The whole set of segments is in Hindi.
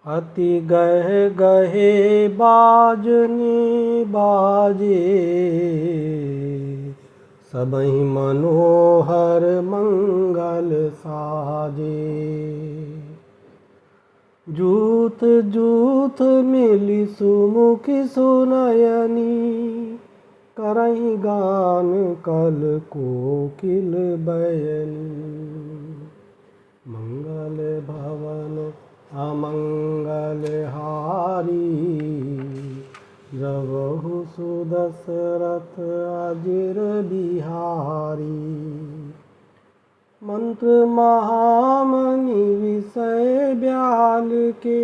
अति गहे गहे बाजनी बाजे, सबहि मनोहर मंगल साजे। जूथ जूथ मिली सुमुखी सुनयनी, करहि गान कल कोकिल बयनी। मंगल भवन अमंगल हारी, द्रवहु सुदशरथ अजिर बिहारी। मंत्र महामणि विषय ब्याल के,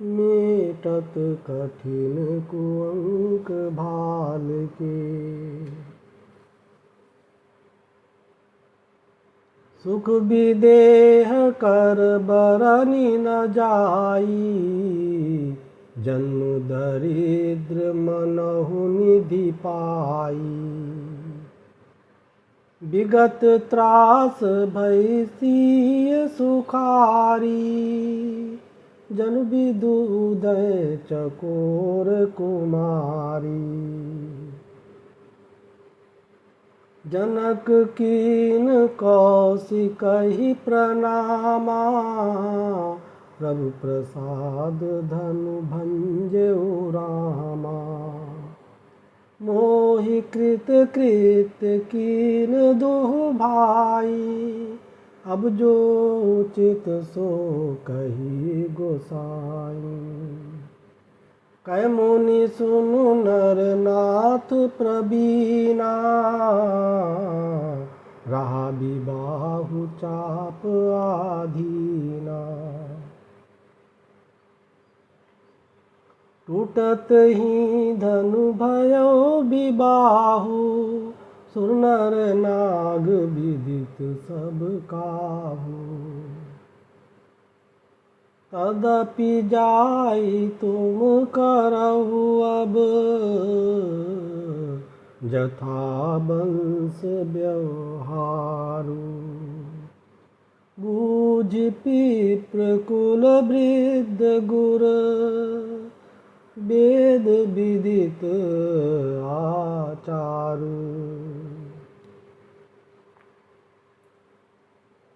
मेटत कठिन कुअंक भाल के। सुख विदेह कर बरनि न जाई, जन्म दरिद्र मनहु निधि पाई। विगत त्रास भई सिय सुखारी, जन विदु उदय चकोर कुमारी। जनक कीन कौशिकहि प्रणामा, प्रभु प्रसाद धनु भंजऊ रामा। मोहि कृत कृत्य कीन दुहि भाई, अब जो उचित सो कही गोसाई। कै मुनि सुनु नर नाथ प्रवीणा, रहा बिबाहु चाप आधीना। टूटत ही धनु भयो बिबाहु, सुर नर नाग विदित सब काहू। तदपि जाई तुम करहु अब, जथा वंश व्यवहारु। बूझि पिप्र कुल वृद्ध गुर, वेद विदित आचारु।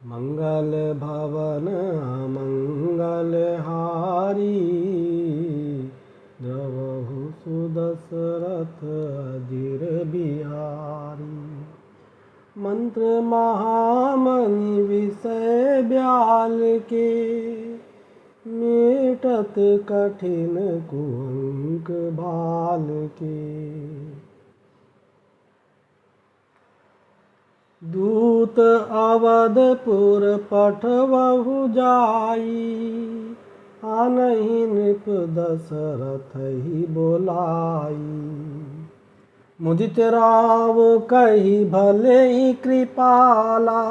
मंगल भवन अमंगल हारी, द्रवहु सुदशरथ अजिर बिहारी। मंत्र महामणि विषय ब्याल के, मेटत कठिन कुअंक भाल के। दूत अवधपुर पठवहु जाई, आनहि नृप दशरथ ही बोलाई। मुदित राव कही भले ही कृपाला,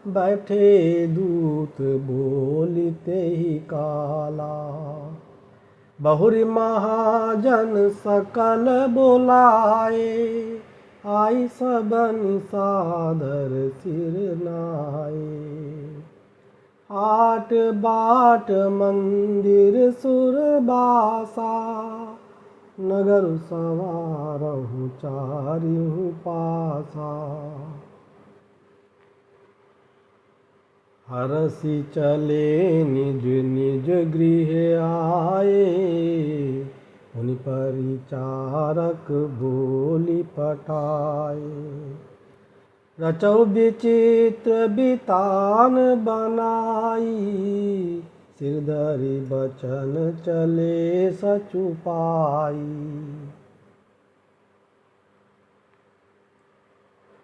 बैठे दूत बोलिते ही काला। बहुरी महाजन सकल बोलाए, आई सबन सादर सिर नाए। आट बाट मंदिर सुरबासा, नगर संवारहु चारिहु पासा। हरषि चले निज निज गृह आए, उनि परिचारक बोली पठाए। रचौ विचित्र बितान बनाई, सिर धरि बचन चले सचुपाई।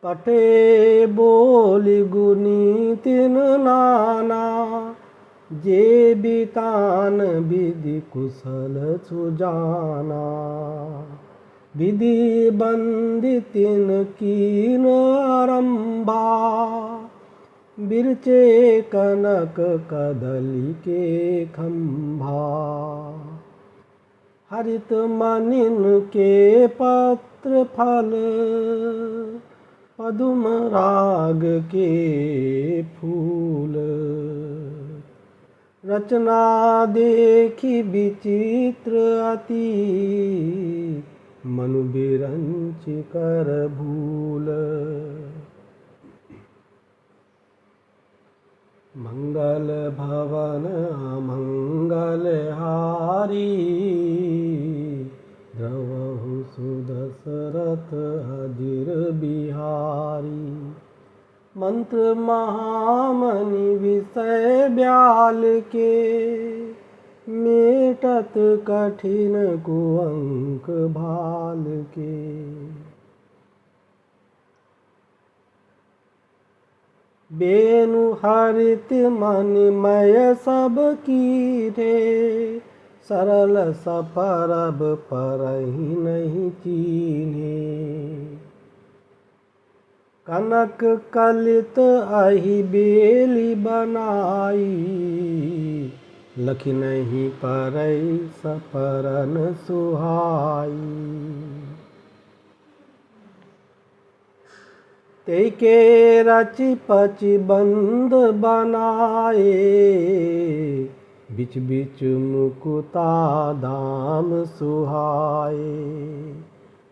पटे बोली गुनी तिन नाना, जे बितान विधि कुशल सुजाना। विधि बंदितिन कीन आरंभा, बिरचे कनक कदली के खंभा। हरित मनिन के पत्र फल, पदुम राग के फूल। रचना देखी विचित्र अति, मनु बिरंच कर भूल। मंगल भवन अमंगल हारी, द्रवहु सुदशरथ अजिर बिहारी। मंत्र महामणि विषय ब्याल के, मेटत कठिन कुअंक भाल के। बेनु हरित मणिमय सब कीरे, सरल सपरब परहि नहीं चीन्हे। कनक कलित अहि बेली बनाई, लखि नहीं परई सपरन सुहाई। तेके रचि पचि बंद बनाए, बिच बिच मुकुता दाम सुहाए।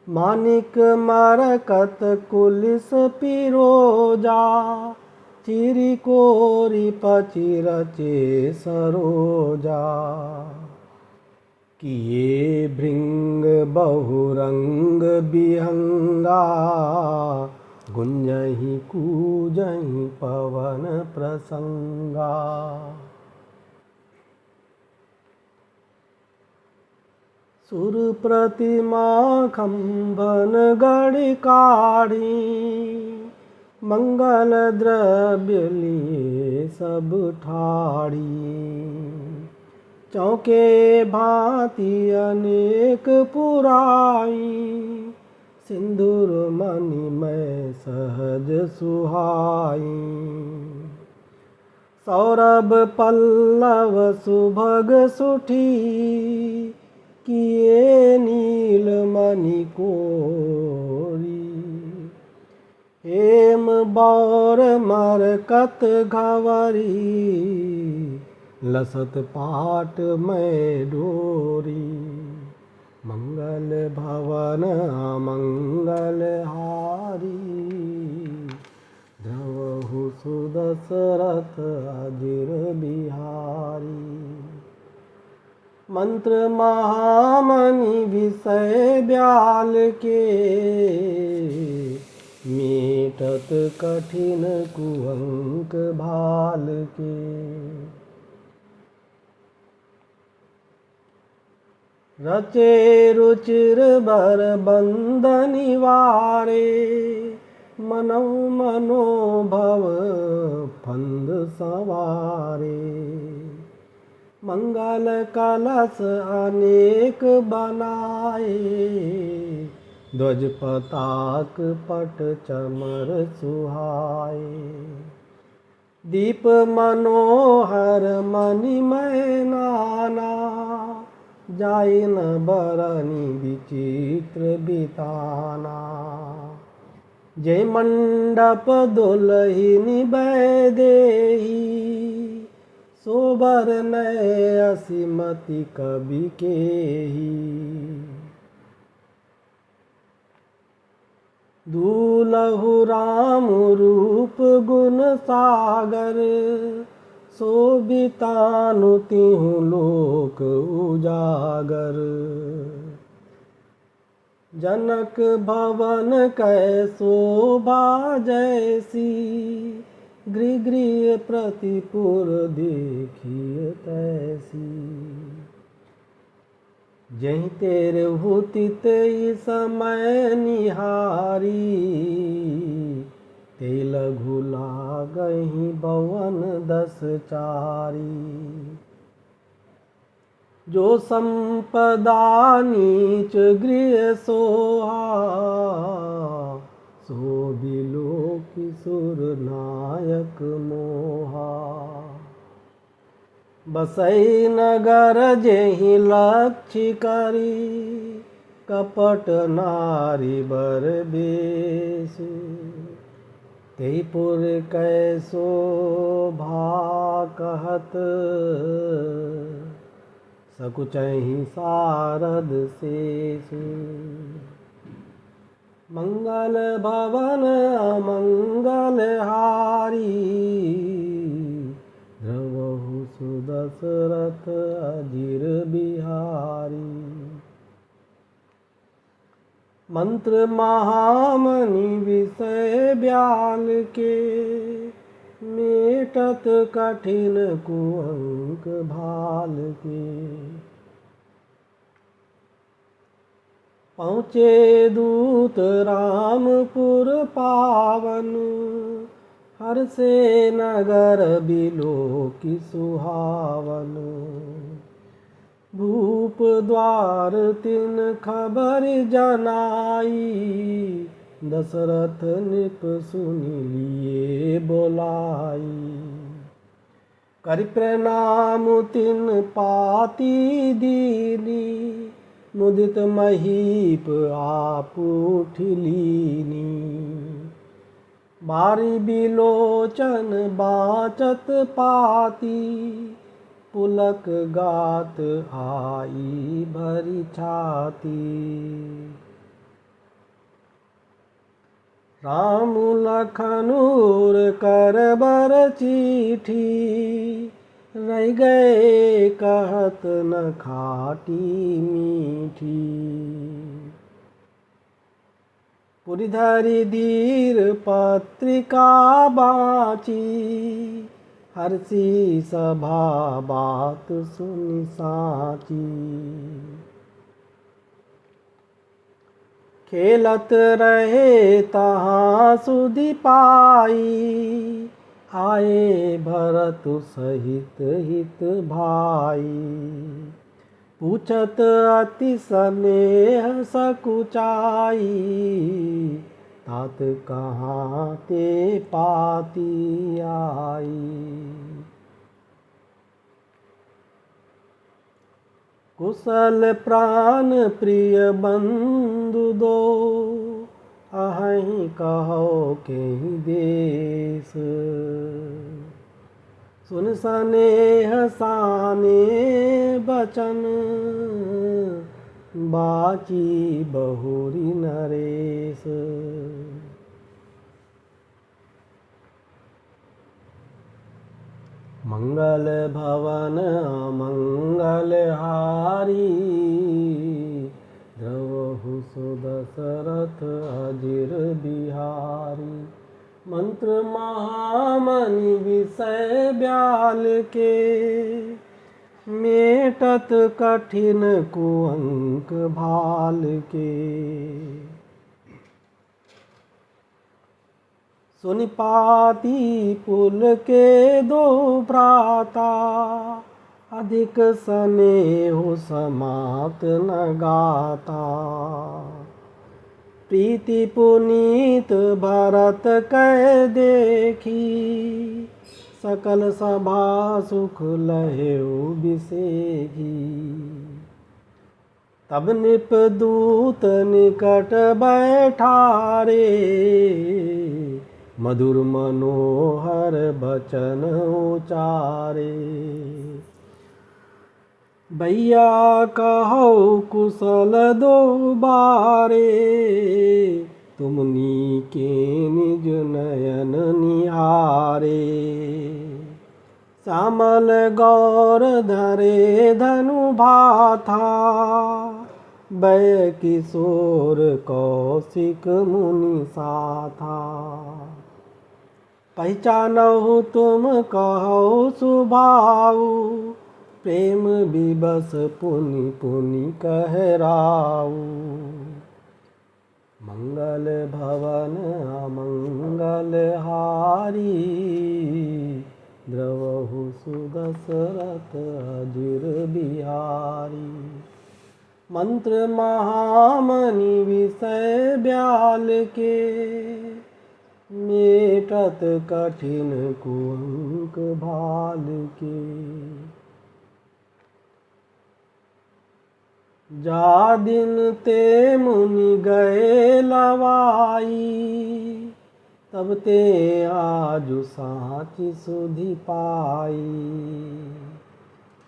मानिक मरकत कुलिस पिरोजा, चिरी कोरी पचि रचे सरोजा। किए भृंग बहुरंग बिहंगा, गुंजहि कूजहि पवन प्रसंगा। सुर प्रतिमा खंभन गढ़ काढ़ी, मंगल द्रव्य लिए सब ठाड़ी। चौके भांति अनेक पुराई, सिंदूर मणिमय सहज सुहाई। सौरभ पल्लव सुभग सुठी, किए नील मणि कोरी। हेम बौर मरकत घवरी, लसत पाट में डोरी। मंगल भवन अमंगल हारी, द्रवहु सुदशरथ अजिर बिहारी। मंत्र महामणि विषय ब्याल के, मेटत कठिन कुअंक भाल के। रचे रुचिर बर बंदनि वारे, मनौ मनोभव फंद सवारे। मंगल कलश अनेक बनाए, ध्वज पताक पट चमर सुहाए। दीप मनोहर मणिमय नाना, जाय न बरनि विचित्र बिताना। जय मंडप दुलहिनी बैदेही, सोबर नय असीमति कवि केही। दूलहु राम रूप गुण सागर, शोभितानु तिहु लोक उजागर। जनक भवन कै शोभा जैसी, गृह गृह प्रतिपुर देखिए तैसी। जहीं तेरे हुतित समय निहारी, ते लघु लागहि बवन दस चारी। जो संपदा नीच गृह सोहा, सो बिलो किशोर नायक मोहा। बसई नगर जेहि लक्ष्य करी, कपट नारी बर बेस। तेपुर कैसो भा कहत, सकुचहि सारद शेषु। मंगल भवन अमंगल हारी, द्रवहु सुदशरथ अजिर बिहारी। मंत्र महामणि विषय ब्याल के, मेटत कठिन कुअंक भाल के। पहुँचे दूत रामपुर पावन, हर्षे नगर बिलोकि सुहावन। भूप द्वार तिन खबर जनाई, दशरथ नृप सुनि लिए बोलाई। करि प्रणाम तिन पाती दीनी, मुदित महीप आप उठ लीनी। बारी बिलोचन बाचत पाती, पुलक गात आई भरी छाती। राम लखन उर करबर चिट्ठी, रह गए कहत न खाटी मीठी। पुरि धरि धीर पत्रिका बाची, हर्षि सभा बात सुनि साची। खेलत रहे तहाँ सुधि पाई, आए भरत सहित हित भाई। पूछत अति स्नेह सकुचाई, तात कहाँ ते पाती आई। कुशल प्राण प्रिय बंधु दो, अहि कहो केहि देश। सुन स्नेह साने बचन, बाची बहुरी नरेश। मंगल भवन अमंगल हारी, द्रवहु सुदशरथ अजिर बिहारी। मंत्र महामणि विषय ब्याल के, मेटत कठिन कुअंक भाल के। सुनि पाती पुल के दो भ्राता, अधिक स्नेह समाप्त न गाता। प्रीति पुनीत भरत कह देखी, सकल सभा सुख लहेउ बिसेगी। तब नृप दूत निकट बैठारे, मधुर मनोहर बचन उचारे। भैया कहो कुशल दो बारे, तुमनी के निज नयन निहारे। श्यामल गौर धरे धनु भाथा, भय किशोर कौशिक मुनि साथा। पहचानहु तुम कहो सुभाऊ, प्रेम विबस पुनि पुनि कहराऊ। मंगल भवन अमंगल हारी, द्रवहु सुदशरथ अजिर बिहारी। मंत्र महामणि विषय ब्याल के, मेटत कठिन कुअंक भाल के। जा दिन ते मुनि गए लवाई, तब ते आजु साची सुधि पाई।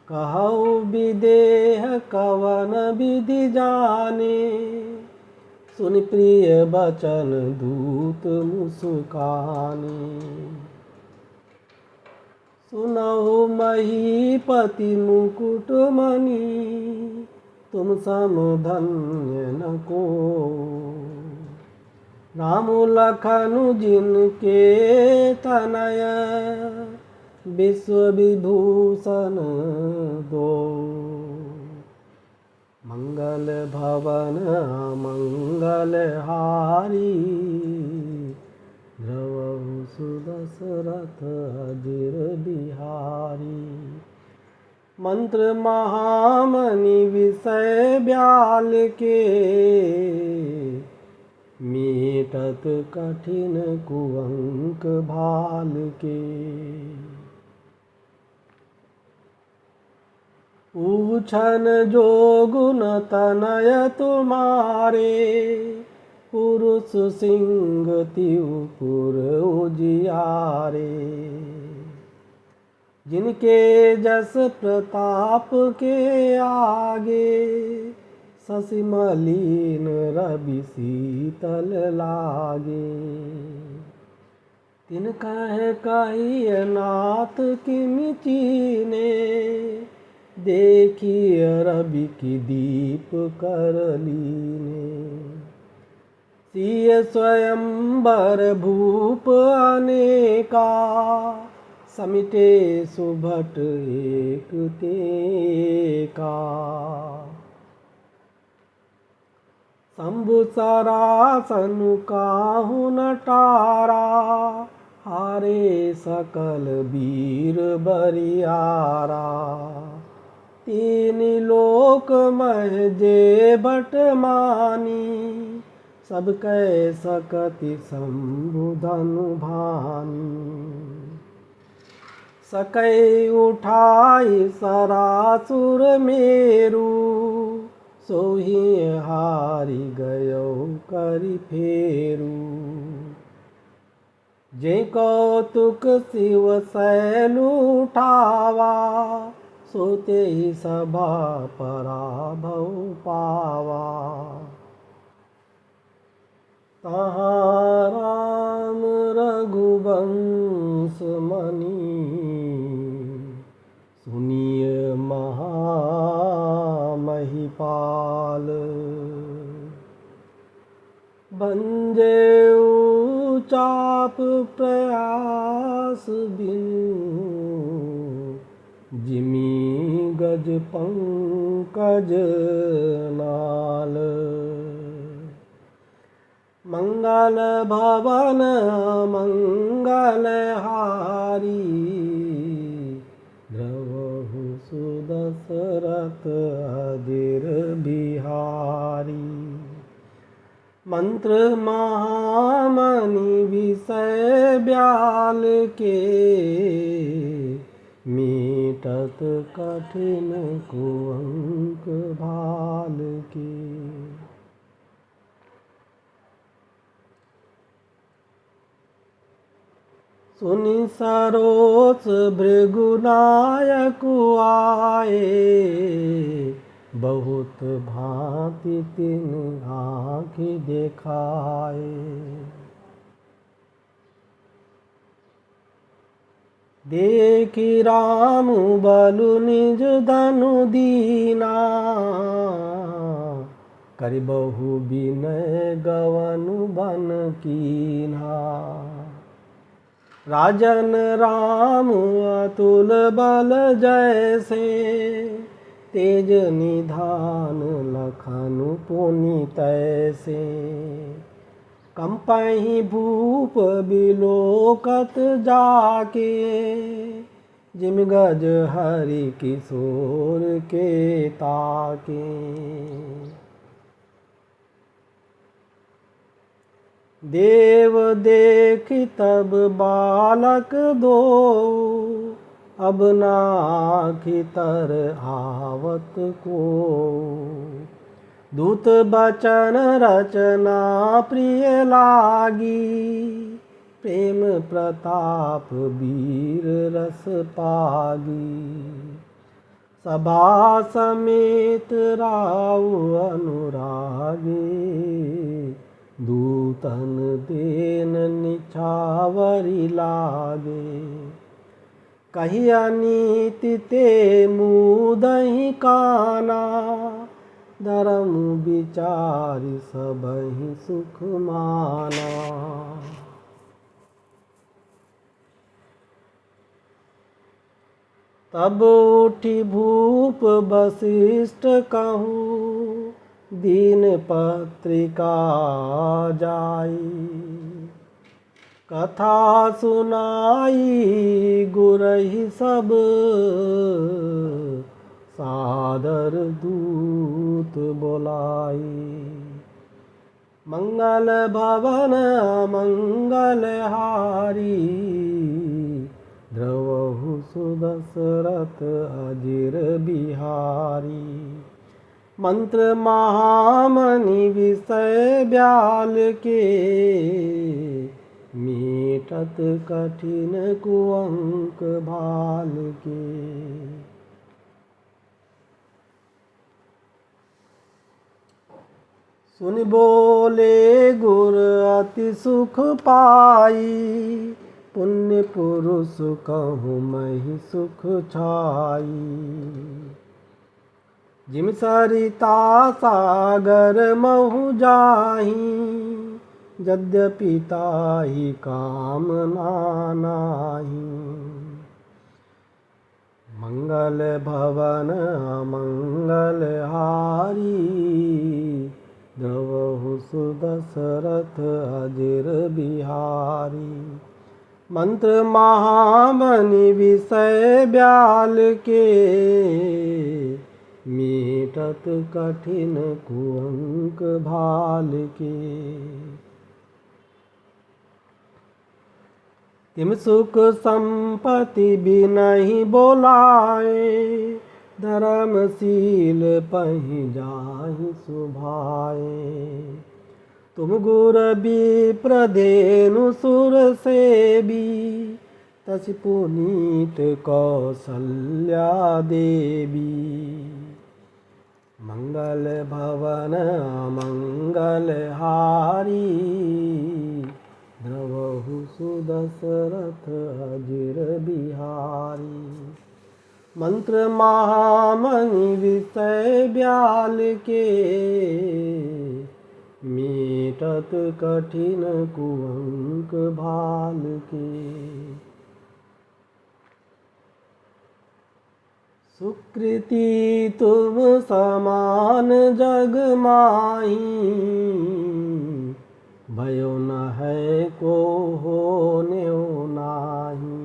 कहु विदेह कवन विधि जाने, सुनि प्रिय बचन दूत मुस्काने। सुनहु महीपति मुकुट मणि, तुम सम धन्य न को। राम लखन जिनके तनय, विश्व विभूषण दो। मंगल भवन मंगल हारी, द्रवहु सुदशरथ अजिर बिहारी। मंत्र महामणि विषय ब्याल के, मीटत कठिन कुअंक भाल के। पूछन जो गुण तनय तुम्हारे, पुरुष सिंह त्रिपुर उजियारे। जिनके जस प्रताप के आगे, शशि मलिन रवि शीतल लागे। तिनकह कहिय नाथ किमि चीने, देखिय रवि की दीप कर लीने। सिय स्वयंवर भूप अनेका, समिटे सुभट एक तेका। शंभु सरासन काहू न टारा, हारे सकल वीर बरियारा। तीन लोक मह जे बट मानी, सब कै सकति शंभु धनु भानी। सकै उठाई सरासुर मेरु, सोहि हारि गयो करि फेरु। जे कौतुक शिव शैल उठावा, सोते ही सभा पराभव पावा। तहाँ राम रघुवंश मणि, सुनिय महामहिपाल। भंजेउ चाप प्रयास बिनु, जिमि गज पंकज नाल। मंगल भवन मंगल हारी, द्रवहु सुदशरथ अजिर बिहारी। मंत्र महामणि विषय ब्याल के, मीटत कठिन कुअंक भाल के। सुनि सरोस भृगुनायक आए, बहुत भांति तिन आँखि देखाए। देखि राम बलु निज धनु दीना, करि बहु विनय गवनु बन कीन्हा। राजन राम अतुल बल जैसे, तेज निधान लखनु पुनि तैसे। कंपहि भूप बिलोकत जाके, जिम गज हरि किशोर के ताके। देव देखि तब बालक दो, अब नाखि तर आवत को। दूत बचन रचना प्रिय लागी, प्रेम प्रताप वीर रस पागी। सभा समेत राउ अनुरागे, दूतन देन निछावरी लागे। कहिया नीति ते मुदहि काना, धर्म विचारि सबहि सुख माना। तब उठी भूप वशिष्ठ कहूँ, दीन पत्रिका जाई। कथा सुनाई गुरहि सब, सादर दूत बोलाई। मंगल भवन मंगल हारी, द्रवहु सुदशरथ अजिर बिहारी। मंत्र महामणि विषय ब्याल के, मीटत कठिन कुअंक भाल के। सुन बोले गुर अति सुख पाई, पुण्य पुरुष कहूँ महि सुख छाई। जिम सरिता सागर महु जाहि, यद्यपि ताहि कामना नाहि। मंगल भवन अमंगल हारी, द्रवहु सुदशरथ अजिर बिहारी। मंत्र महामणि विषय ब्याल के, मीटत कठिन कुअंक भाल के। तिम सुख संपत्ति बिनहि बोलाए, धर्मशील पहि जाहि सुभाए। तुम गुर विप्र धेनु सुर सेवी, तसि पुनीत कौसल्या देवी। मंगल भवन मंगल हारी, द्रवहु सुदशरथ अजिर बिहारी। मंत्र महामणि विषय ब्याल के, मीटत कठिन कुअंक भाल के। सुकृति तुम समान जग माही, भयो न है को होनेउ नाही।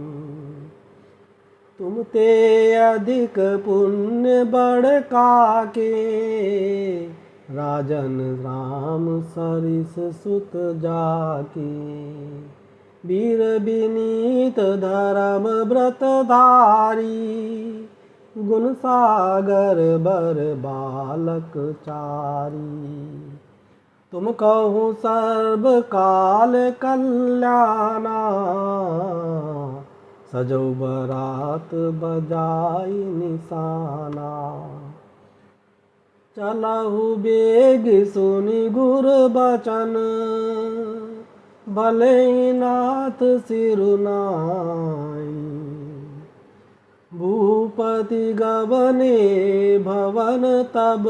तुम ते अधिक पुण्य बड़ काके, राजन राम सरिस सुत जाके। वीर विनीत धर्म व्रत धारी, गुण सागर बर बालक चारी। तुम कहूँ सर्व काल कल्याणा, सजौ बरात बजाई निशाना। चलहु बेग सुनि गुर बचन, भले नाथ सिरुनाई। भूपति गवने भवन तब,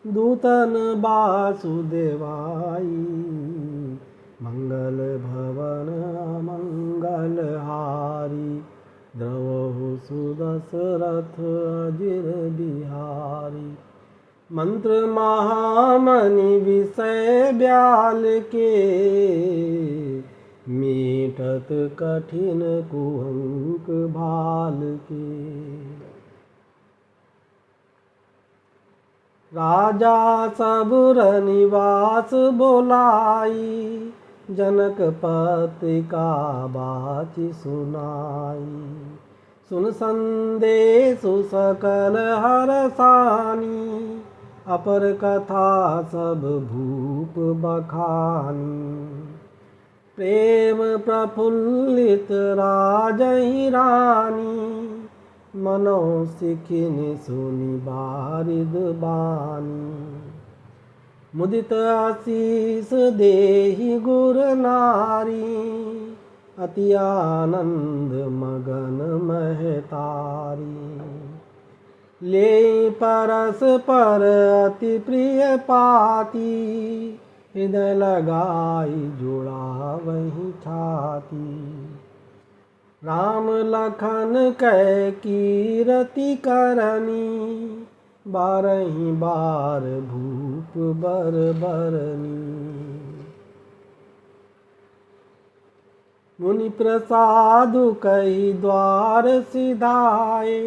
दूतन वासुदेवाई। मंगल भवन मंगल हारी, द्रवहु सुदशरथ अजिर बिहारी। मंत्र महामणि विषय ब्याल के, मीटत कठिन कुअंक भाल के। राजा सबुर निवास बोलाई, जनक पत्रिका बाची सुनाई। सुन संदेशु सकल हरसानी, अपर कथा सब भूप बखानी। प्रेम प्रफुल्लित राजहि रानी, मनो सिखिनि सुनि बारिद बानी। मुदित आशीष देहि गुर नारी, अति आनंद मगन महतारी। ले परस पर अति प्रिय पाती, हृदय लगाई जुड़ा वही छाती। राम लखन कै कीरति करनी, बारही बार भूप बर बरनी। मुनि प्रसाद कई द्वार सिधाए,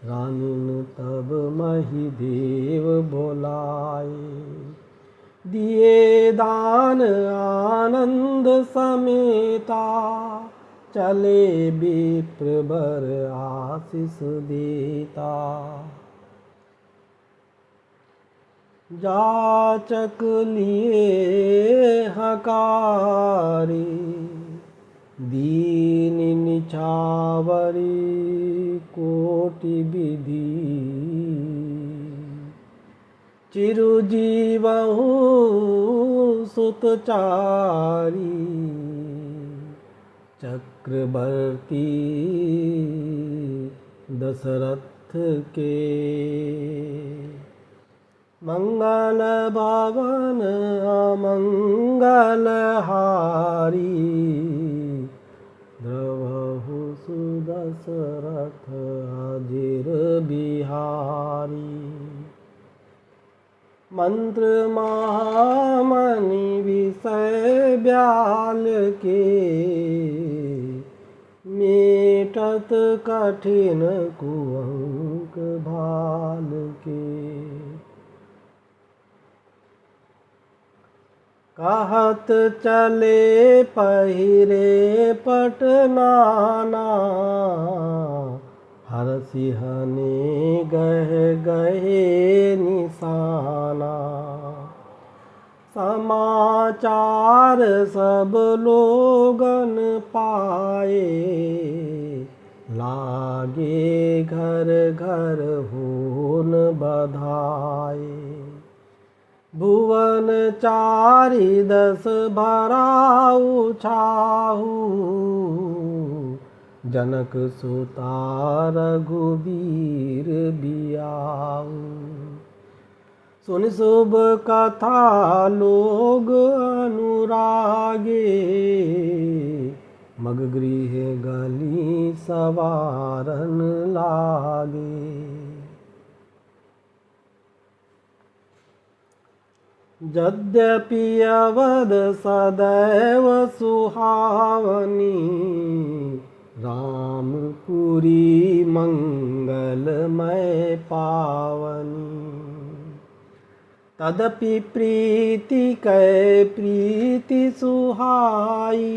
रानीन तब मही देव बोलाए। दिए दान आनंद समेता, चले विप्र बर आशीष देता। जाचक लिए हकारी, दीन निछावरी कोटि विधि। चिरुजीवहु सुतचारी, चक्रवर्ती दशरथ के। मंगल भवन अमंगल हारी, द्रवहु सुदशरथ अजिर बिहारी। मंत्र महामणि विषय ब्याल के, मेटत कठिन कुअंक भाल के। कहत चले पहिरे पटनाना, हरसिहने गह गहे निशाना। समाचार सब लोगन पाए, लागे घर घर होन बधाए। भुवन चारि दस भराऊ छाहू, जनक सुता रघुबीर बियाऊ। सुनि शुभ कथा लोग अनुरागे, मग गृह गली सवारन लागे। यद्यपि अवध सदैव सुहावनी, रामपुरी मंगलमय पावनी। तदपि प्रीति कै प्रीति सुहाई,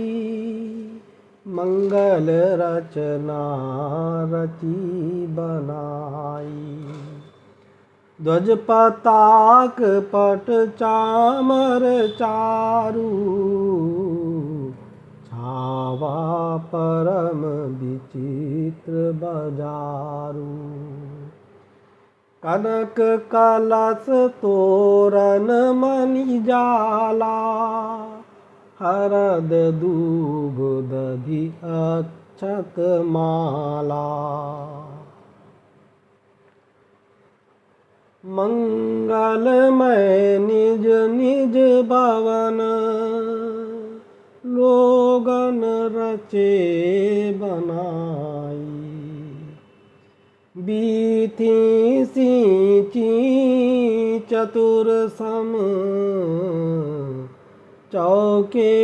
मंगल रचना रची बनाई। ध्वज पताक पट चामर चारू, छावा परम विचित्र बजारू। कनक कलश तोरण मणि जाला, हरद दूब दधि अक्षत माला। मंगलमय निज निज भवन, लोगन रचे बनाई। बीथी सींची चतुर सम, चौके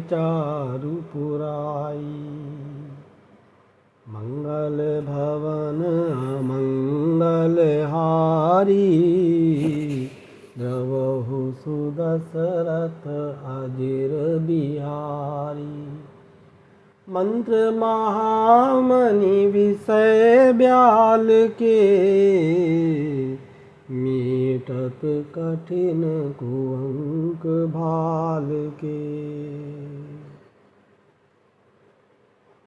चारु पुराई। मंगल भवन अमंगल हारी, द्रवहु सुदशरथ अजिर बिहारी। मंत्र महामणि विषय ब्याल के, मीटत कठिन कुअंक भाल के।